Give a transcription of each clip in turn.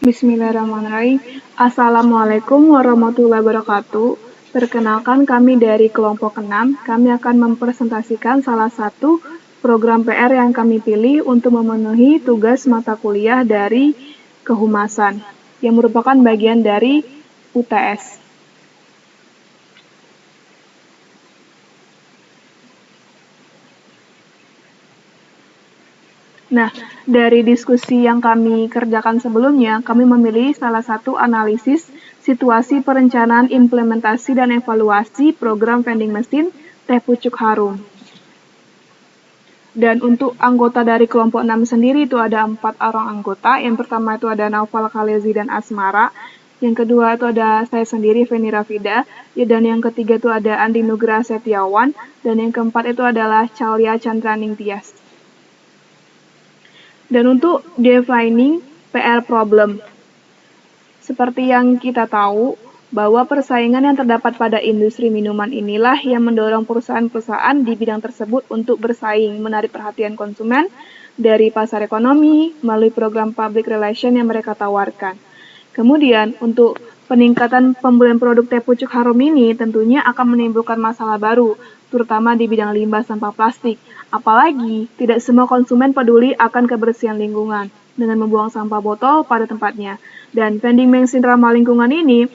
Bismillahirrahmanirrahim. Assalamualaikum warahmatullahi wabarakatuh. Perkenalkan kami dari kelompok 6. Kami akan mempresentasikan salah satu program PR yang kami pilih untuk memenuhi tugas mata kuliah dari kehumasan, yang merupakan bagian dari UTS. Nah, dari diskusi yang kami kerjakan sebelumnya, kami memilih salah satu analisis situasi perencanaan implementasi dan evaluasi program vending machine Teh Pucuk Harum. Dan untuk anggota dari kelompok 6 sendiri itu ada 4 orang anggota. Yang pertama itu ada Naufal Khalezi dan Asmara. Yang kedua itu ada saya sendiri, Feni Rafida. Dan yang ketiga itu ada Andi Nugraha Setiawan. Dan yang keempat itu adalah Calia Chandraning Tias. Dan untuk defining PR problem, seperti yang kita tahu bahwa persaingan yang terdapat pada industri minuman inilah yang mendorong perusahaan-perusahaan di bidang tersebut untuk bersaing, menarik perhatian konsumen dari pasar ekonomi melalui program public relation yang mereka tawarkan. Kemudian untuk peningkatan pembelian produk Teh Pucuk Harum ini tentunya akan menimbulkan masalah baru, terutama di bidang limbah sampah plastik. Apalagi, tidak semua konsumen peduli akan kebersihan lingkungan dengan membuang sampah botol pada tempatnya. Dan vending machine ramah lingkungan ini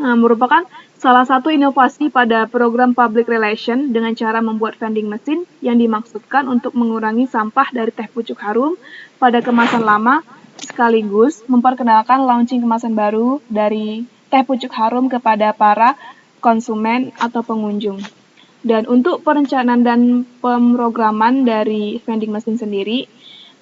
merupakan salah satu inovasi pada program public relation dengan cara membuat vending machine yang dimaksudkan untuk mengurangi sampah dari Teh Pucuk Harum pada kemasan lama, sekaligus memperkenalkan launching kemasan baru dari Teh Pucuk Harum kepada para konsumen atau pengunjung. Dan untuk perencanaan dan pemrograman dari vending machine sendiri,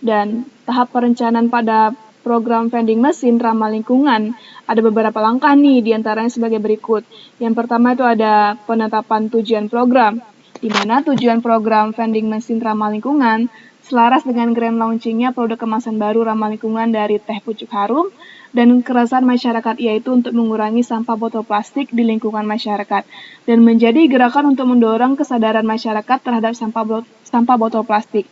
dan tahap perencanaan pada program vending machine ramah lingkungan, ada beberapa langkah nih, diantaranya sebagai berikut. Yang pertama itu ada penetapan tujuan program, di mana tujuan program vending machine ramah lingkungan selaras dengan grand launchingnya produk kemasan baru ramah lingkungan dari Teh Pucuk Harum dan keresahan masyarakat, yaitu untuk mengurangi sampah botol plastik di lingkungan masyarakat dan menjadi gerakan untuk mendorong kesadaran masyarakat terhadap sampah botol plastik.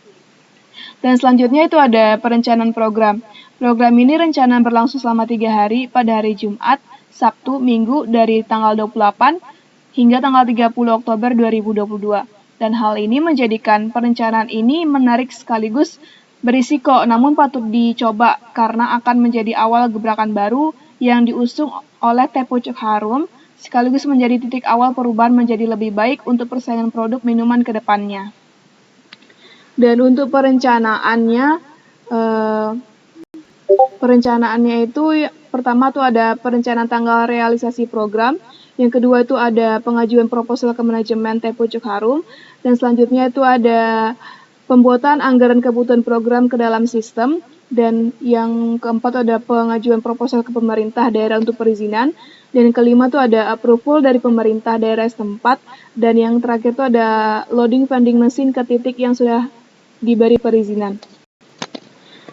Dan selanjutnya itu ada perencanaan program. Program ini rencana berlangsung selama 3 hari pada hari Jumat, Sabtu, Minggu dari tanggal 28 hingga tanggal 30 Oktober 2022. Dan hal ini menjadikan perencanaan ini menarik sekaligus berisiko, namun patut dicoba karena akan menjadi awal gebrakan baru yang diusung oleh Teh Pucuk Harum, sekaligus menjadi titik awal perubahan menjadi lebih baik untuk persaingan produk minuman ke depannya. Dan untuk perencanaannya itu pertama tuh ada perencanaan tanggal realisasi program, yang kedua itu ada pengajuan proposal ke manajemen Teh Pucuk Harum, dan selanjutnya itu ada pembuatan anggaran kebutuhan program ke dalam sistem, dan yang keempat ada pengajuan proposal ke pemerintah daerah untuk perizinan, dan yang kelima itu ada approval dari pemerintah daerah setempat, dan yang terakhir itu ada loading vending machine ke titik yang sudah diberi perizinan.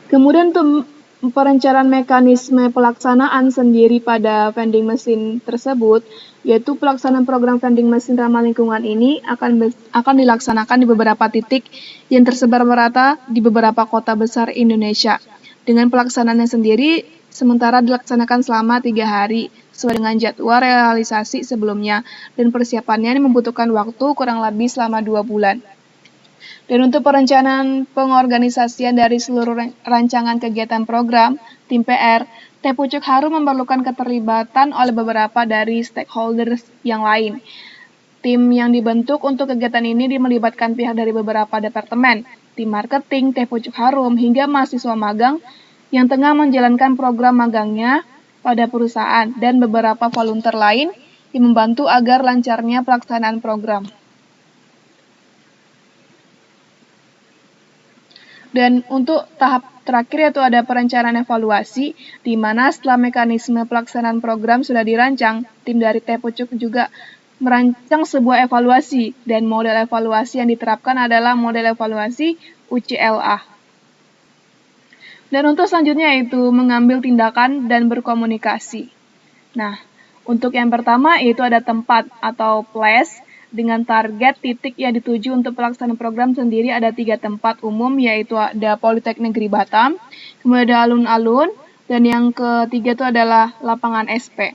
Kemudian untuk perencanaan mekanisme pelaksanaan sendiri pada vending machine tersebut, yaitu pelaksanaan program vending machine ramah lingkungan ini akan dilaksanakan di beberapa titik yang tersebar merata di beberapa kota besar Indonesia. Dengan pelaksanaannya sendiri, sementara dilaksanakan selama 3 hari, sesuai dengan jadwal realisasi sebelumnya, dan persiapannya membutuhkan waktu kurang lebih selama 2 bulan. Dan untuk perencanaan pengorganisasian dari seluruh rancangan kegiatan program, tim PR, Teh Pucuk Harum memerlukan keterlibatan oleh beberapa dari stakeholders yang lain. Tim yang dibentuk untuk kegiatan ini melibatkan pihak dari beberapa departemen, tim marketing, Teh Pucuk Harum, hingga mahasiswa magang yang tengah menjalankan program magangnya pada perusahaan, dan beberapa volunteer lain yang membantu agar lancarnya pelaksanaan program. Dan untuk tahap terakhir yaitu ada perencanaan evaluasi, di mana setelah mekanisme pelaksanaan program sudah dirancang, tim dari Teh Pucuk juga merancang sebuah evaluasi, dan model evaluasi yang diterapkan adalah model evaluasi UCLA. Dan untuk selanjutnya yaitu mengambil tindakan dan berkomunikasi. Nah, untuk yang pertama yaitu ada tempat atau place, dengan target titik yang dituju untuk pelaksanaan program sendiri ada 3 tempat umum, yaitu ada Politeknik Negeri Batam, kemudian ada alun-alun, Dan yang ketiga itu adalah lapangan SP.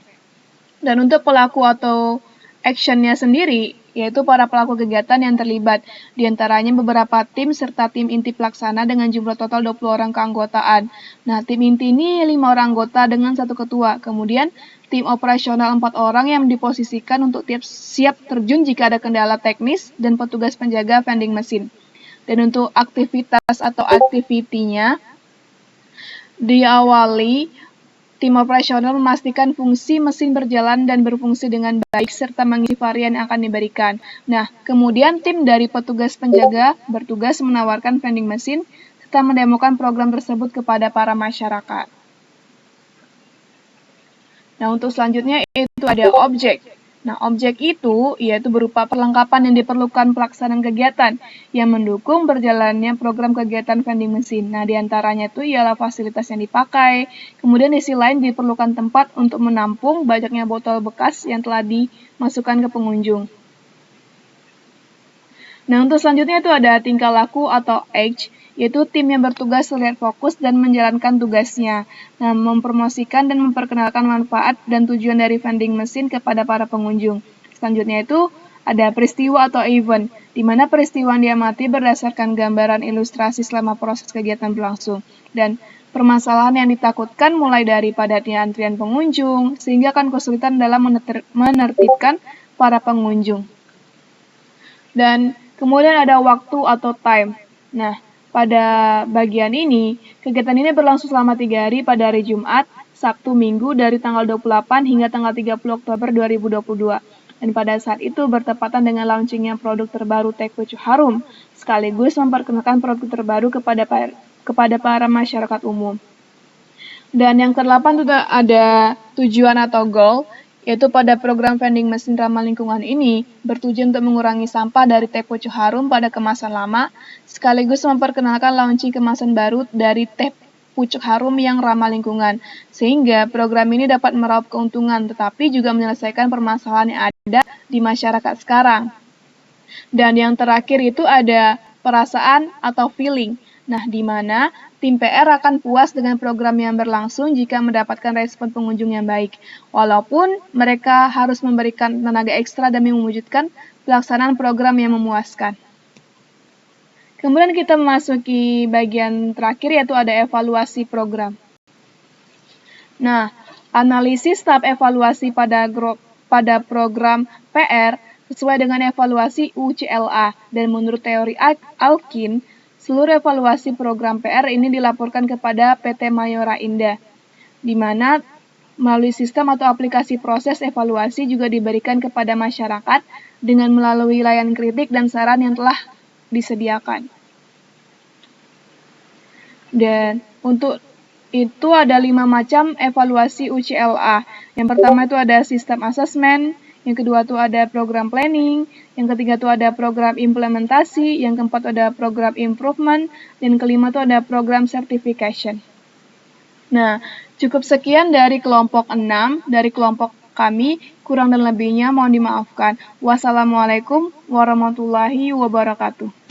Dan untuk pelaku atau actionnya sendiri, yaitu para pelaku kegiatan yang terlibat, diantaranya beberapa tim serta tim inti pelaksana dengan jumlah total 20 orang keanggotaan. Nah, tim inti ini 5 orang anggota dengan 1 ketua, kemudian tim operasional 4 orang yang diposisikan untuk siap terjun jika ada kendala teknis, dan petugas penjaga vending mesin. Dan untuk aktivitas atau activity-nya, diawali tim operasional memastikan fungsi mesin berjalan dan berfungsi dengan baik serta mengisi varian yang akan diberikan. Nah, kemudian tim dari petugas penjaga bertugas menawarkan vending mesin serta mendemokan program tersebut kepada para masyarakat. Nah, untuk selanjutnya itu ada objek. Nah, objek itu yaitu berupa perlengkapan yang diperlukan pelaksanaan kegiatan yang mendukung berjalannya program kegiatan vending mesin. Nah, diantaranya itu ialah fasilitas yang dipakai, kemudian di sisi lain diperlukan tempat untuk menampung banyaknya botol bekas yang telah dimasukkan ke pengunjung. Nah, untuk selanjutnya itu ada tingkah laku atau age, yaitu tim yang bertugas terlihat fokus dan menjalankan tugasnya. Nah, mempromosikan dan memperkenalkan manfaat dan tujuan dari vending mesin kepada para pengunjung. Selanjutnya itu ada peristiwa atau event, di mana peristiwa yang diamati berdasarkan gambaran ilustrasi selama proses kegiatan berlangsung. Dan permasalahan yang ditakutkan mulai dari padatnya antrian pengunjung, sehingga akan kesulitan dalam menertibkan para pengunjung. Dan kemudian ada waktu atau time. Nah, pada bagian ini, kegiatan ini berlangsung selama 3 hari pada hari Jumat, Sabtu, Minggu dari tanggal 28 hingga tanggal 30 Oktober 2022. Dan pada saat itu bertepatan dengan launchingnya produk terbaru Teh Pucuk Harum, sekaligus memperkenalkan produk terbaru kepada para masyarakat umum. Dan yang ke-8 juga ada tujuan atau goal, yaitu pada program vending mesin ramah lingkungan ini bertujuan untuk mengurangi sampah dari Teh Pucuk Harum pada kemasan lama, sekaligus memperkenalkan launching kemasan baru dari Teh Pucuk Harum yang ramah lingkungan, sehingga program ini dapat meraup keuntungan tetapi juga menyelesaikan permasalahan yang ada di masyarakat sekarang. Dan yang terakhir itu ada perasaan atau feeling. Nah, di mana tim PR akan puas dengan program yang berlangsung jika mendapatkan respon pengunjung yang baik, walaupun mereka harus memberikan tenaga ekstra demi mewujudkan pelaksanaan program yang memuaskan. Kemudian kita memasuki bagian terakhir, yaitu ada evaluasi program. Nah, analisis tahap evaluasi pada program PR sesuai dengan evaluasi UCLA, dan menurut teori Alkin, seluruh evaluasi program PR ini dilaporkan kepada PT Mayora Indah, di mana melalui sistem atau aplikasi proses evaluasi juga diberikan kepada masyarakat dengan melalui layanan kritik dan saran yang telah disediakan. Dan untuk itu ada 5 macam evaluasi UCLA. Yang pertama itu ada sistem assessment, yang kedua itu ada program planning, yang ketiga itu ada program implementasi, yang keempat ada program improvement, dan kelima itu ada program certification. Nah, cukup sekian dari kelompok 6, dari kelompok kami, kurang dan lebihnya mohon dimaafkan. Wassalamualaikum warahmatullahi wabarakatuh.